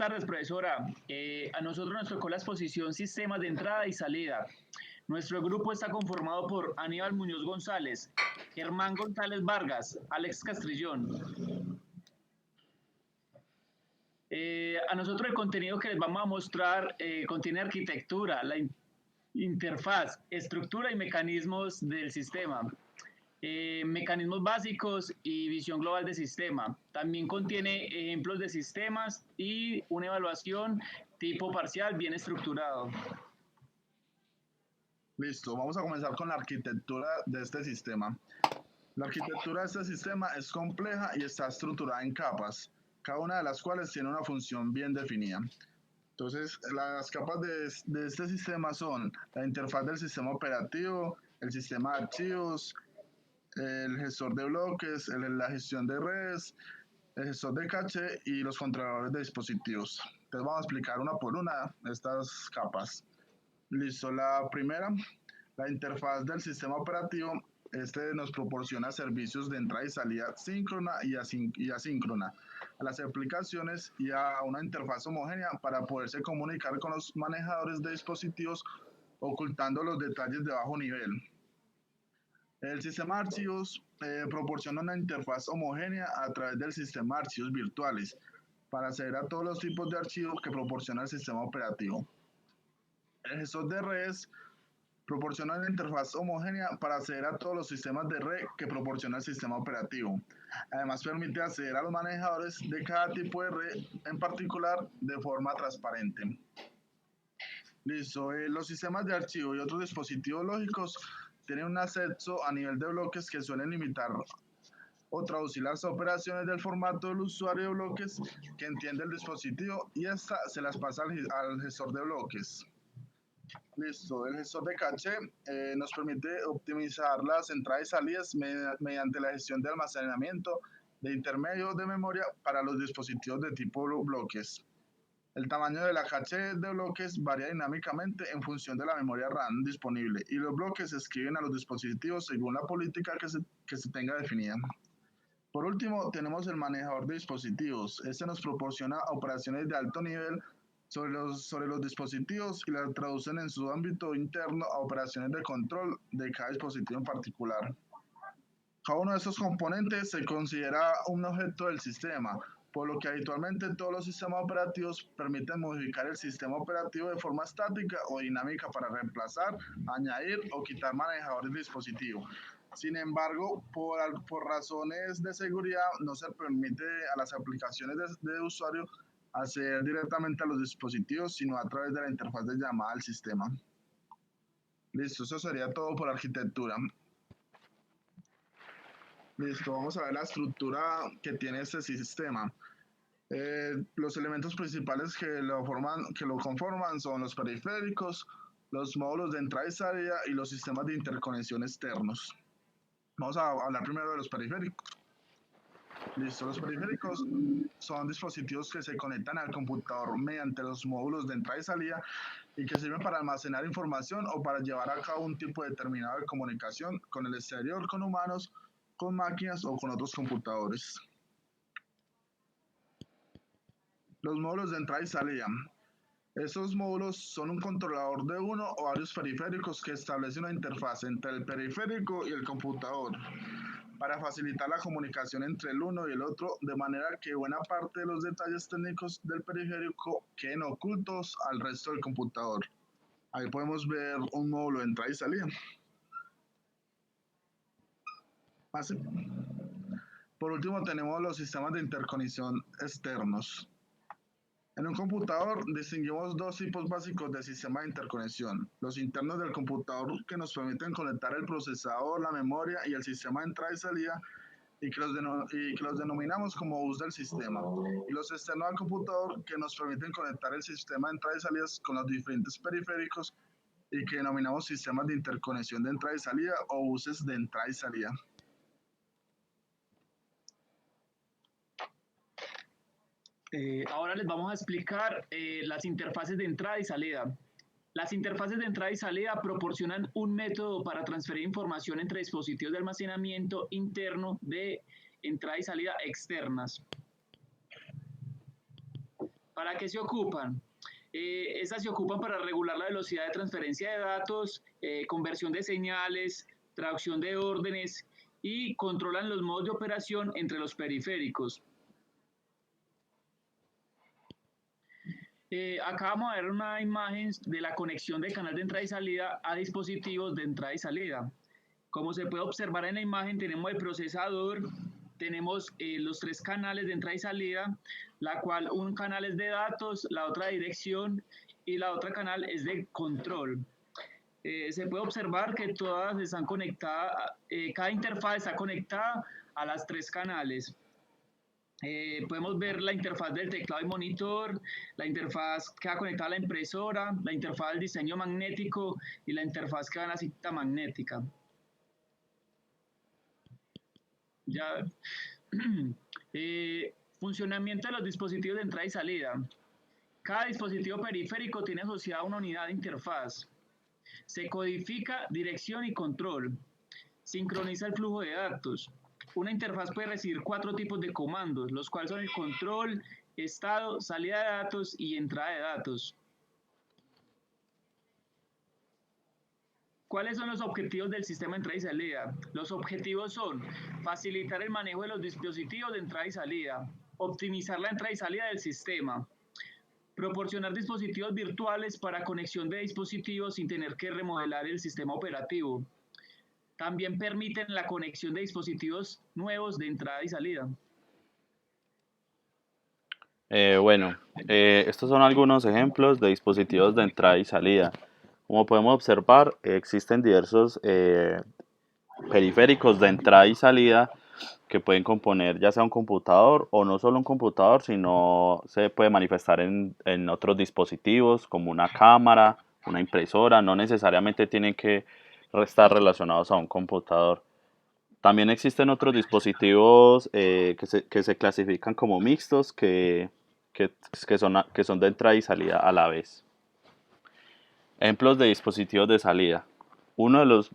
tardes, profesora. A nosotros nos tocó la exposición Sistemas de entrada y salida. Nuestro grupo está conformado por Aníbal Muñoz González, Germán González Vargas, Alex Castrillón. A nosotros el contenido que les vamos a mostrar contiene arquitectura, la interfaz, estructura y mecanismos del sistema. Mecanismos básicos y visión global del sistema. También contiene ejemplos de sistemas y una evaluación tipo parcial bien estructurado. Listo, vamos a comenzar con la arquitectura de este sistema. La arquitectura de este sistema es compleja y está estructurada en capas, cada una de las cuales tiene una función bien definida. Entonces, las capas de este sistema son la interfaz del sistema operativo, el sistema de archivos, el gestor de bloques, la gestión de redes, el gestor de caché y los controladores de dispositivos. Entonces vamos a explicar una por una estas capas. Listo, la primera, la interfaz del sistema operativo. Este nos proporciona servicios de entrada y salida síncrona y asíncrona a las aplicaciones y a una interfaz homogénea para poderse comunicar con los manejadores de dispositivos ocultando los detalles de bajo nivel. El sistema de archivos proporciona una interfaz homogénea a través del sistema de archivos virtuales para acceder a todos los tipos de archivos que proporciona el sistema operativo. El gestor de redes proporciona una interfaz homogénea para acceder a todos los sistemas de red que proporciona el sistema operativo. Además, permite acceder a los manejadores de cada tipo de red en particular de forma transparente. Listo, los sistemas de archivo y otros dispositivos lógicos tienen un acceso a nivel de bloques que suelen limitar o traducir las operaciones del formato del usuario de bloques que entiende el dispositivo y esta se las pasa al gestor de bloques. Listo, el gestor de caché nos permite optimizar las entradas y salidas mediante la gestión de almacenamiento de intermedios de memoria para los dispositivos de tipo bloques. El tamaño de la caché de bloques varía dinámicamente en función de la memoria RAM disponible y los bloques se escriben a los dispositivos según la política que se tenga definida. Por último, tenemos el manejador de dispositivos. Este nos proporciona operaciones de alto nivel sobre los dispositivos y las traducen en su ámbito interno a operaciones de control de cada dispositivo en particular. Cada uno de estos componentes se considera un objeto del sistema, por lo que habitualmente todos los sistemas operativos permiten modificar el sistema operativo de forma estática o dinámica para reemplazar, añadir o quitar manejadores de dispositivo. Sin embargo, por razones de seguridad, no se permite a las aplicaciones de usuario acceder directamente a los dispositivos, sino a través de la interfaz de llamada al sistema. Listo, eso sería todo por arquitectura. Listo, vamos a ver la estructura que tiene este sistema. Los elementos principales que lo conforman son los periféricos, los módulos de entrada y salida y los sistemas de interconexión externos. Vamos a hablar primero de los periféricos. Listo, los periféricos son dispositivos que se conectan al computador mediante los módulos de entrada y salida y que sirven para almacenar información o para llevar a cabo un tipo determinado de comunicación con el exterior, con humanos, con máquinas o con otros computadores. Los módulos de entrada y salida. Estos módulos son un controlador de uno o varios periféricos que establece una interfaz entre el periférico y el computador para facilitar la comunicación entre el uno y el otro, de manera que buena parte de los detalles técnicos del periférico queden ocultos al resto del computador. Ahí podemos ver un módulo de entrada y salida. Pase. Por último, tenemos los sistemas de interconexión externos. En un computador distinguimos dos tipos básicos de sistema de interconexión. Los internos del computador que nos permiten conectar el procesador, la memoria y el sistema de entrada y salida y que los denominamos como bus del sistema. Y los externos al computador que nos permiten conectar el sistema de entrada y salidas con los diferentes periféricos y que denominamos sistemas de interconexión de entrada y salida o buses de entrada y salida. Ahora les vamos a explicar las interfaces de entrada y salida. Las interfaces de entrada y salida proporcionan un método para transferir información entre dispositivos de almacenamiento interno de entrada y salida externas. ¿Para qué se ocupan? Estas se ocupan para regular la velocidad de transferencia de datos, conversión de señales, traducción de órdenes y controlan los modos de operación entre los periféricos. Acá vamos a ver una imagen de la conexión de canal de entrada y salida a dispositivos de entrada y salida. Como se puede observar en la imagen, tenemos el procesador, tenemos los 3 canales de entrada y salida, la cual un canal es de datos, la otra de dirección y la otra canal es de control. Se puede observar que todas están conectadas, cada interfaz está conectada a las 3 canales. Podemos ver la interfaz del teclado y monitor, la interfaz que va conectada a la impresora, la interfaz del diseño magnético y la interfaz que va a la cinta magnética. Ya. Funcionamiento de los dispositivos de entrada y salida. Cada dispositivo periférico tiene asociada una unidad de interfaz. Se codifica dirección y control. Sincroniza el flujo de datos. Una interfaz puede recibir 4 tipos de comandos, los cuales son el control, estado, salida de datos y entrada de datos. ¿Cuáles son los objetivos del sistema de entrada y salida? Los objetivos son facilitar el manejo de los dispositivos de entrada y salida, optimizar la entrada y salida del sistema, proporcionar dispositivos virtuales para conexión de dispositivos sin tener que remodelar el sistema operativo. También permiten la conexión de dispositivos nuevos de entrada y salida. Estos son algunos ejemplos de dispositivos de entrada y salida. Como podemos observar, existen diversos periféricos de entrada y salida que pueden componer ya sea un computador o no solo un computador, sino se puede manifestar en otros dispositivos como una cámara, una impresora, no necesariamente tienen que estar relacionados a un computador. También existen otros dispositivos que se clasifican como mixtos que son de entrada y salida a la vez. Ejemplos de dispositivos de salida. Uno de los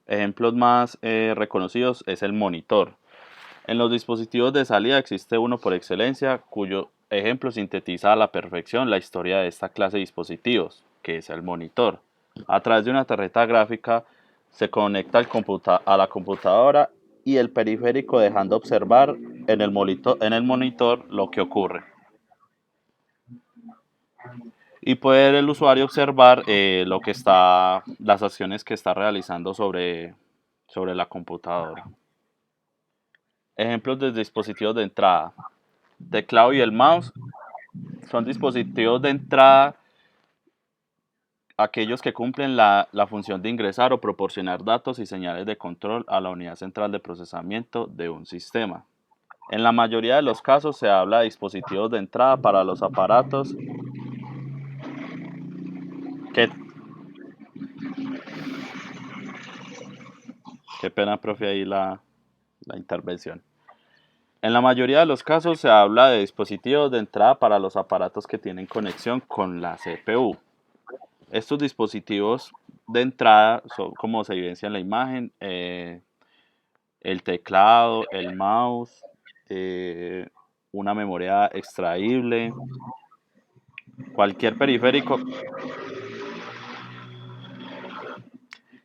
ejemplos más reconocidos es el monitor. En los dispositivos de salida existe uno por excelencia cuyo ejemplo sintetiza a la perfección la historia de esta clase de dispositivos, que es el monitor. A través de una tarjeta gráfica se conecta a la computadora y el periférico dejando observar en el monitor lo que ocurre. Y puede el usuario observar las acciones que está realizando sobre la computadora. Ejemplos de dispositivos de entrada. Teclado y el mouse son dispositivos de entrada aquellos que cumplen la función de ingresar o proporcionar datos y señales de control a la unidad central de procesamiento de un sistema. En la mayoría de los casos se habla de dispositivos de entrada para los aparatos Qué pena, profe, ahí la intervención. En la mayoría de los casos se habla de dispositivos de entrada para los aparatos que tienen conexión con la CPU. Estos dispositivos de entrada son, como se evidencia en la imagen, el teclado, el mouse, una memoria extraíble, cualquier periférico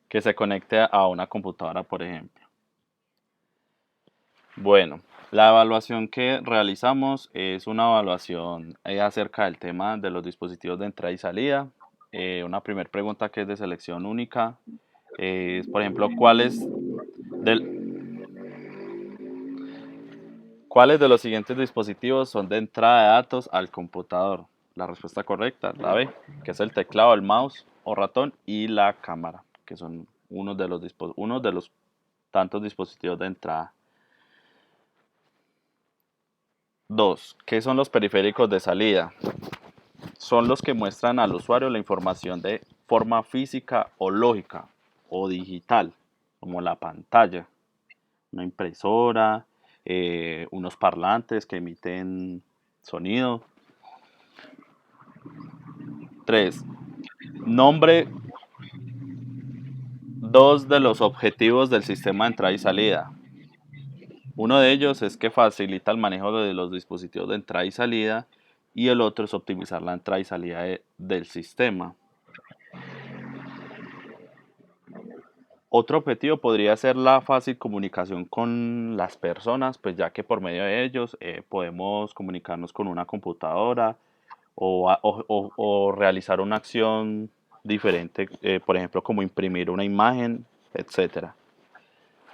que se conecte a una computadora, por ejemplo. Bueno, la evaluación que realizamos es una evaluación acerca del tema de los dispositivos de entrada y salida. Una primera pregunta que es de selección única es, por ejemplo, ¿cuáles de los siguientes dispositivos son de entrada de datos al computador? La respuesta correcta, la B, que es el teclado, el mouse o ratón y la cámara, que son uno de los tantos dispositivos de entrada. 2. ¿Qué son los periféricos de salida? Son los que muestran al usuario la información de forma física o lógica o digital, como la pantalla, una impresora, unos parlantes que emiten sonido. 3. Nombre 2 de los objetivos del sistema de entrada y salida. Uno de ellos es que facilita el manejo de los dispositivos de entrada y salida y el otro es optimizar la entrada y salida del sistema. Otro objetivo podría ser la fácil comunicación con las personas, pues ya que por medio de ellos podemos comunicarnos con una computadora o realizar una acción diferente, por ejemplo, como imprimir una imagen, etcétera.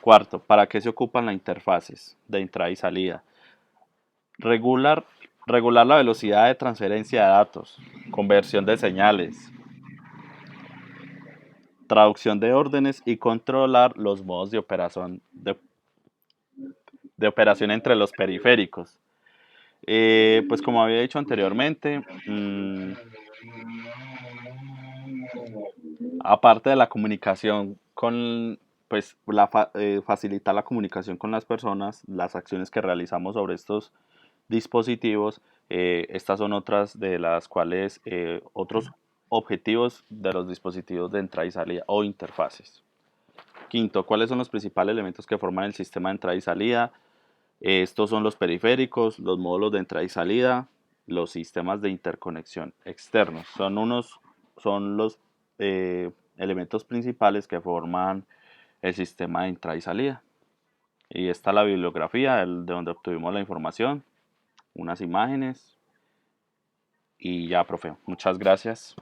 Cuarto, ¿para qué se ocupan las interfaces de entrada y salida? Regular, regular la velocidad de transferencia de datos, conversión de señales, traducción de órdenes y controlar los modos de operación entre los periféricos. Pues como había dicho anteriormente, aparte de la comunicación con, pues facilitar la comunicación con las personas, las acciones que realizamos sobre estos dispositivos, estas son otras de las cuales otros objetivos de los dispositivos de entrada y salida o interfaces. Quinto, ¿cuáles son los principales elementos que forman el sistema de entrada y salida? Estos son los periféricos, los módulos de entrada y salida, los sistemas de interconexión externos. Son los elementos principales que forman el sistema de entrada y salida. Y esta es la bibliografía de donde obtuvimos la información, unas imágenes y ya, profe. Muchas gracias.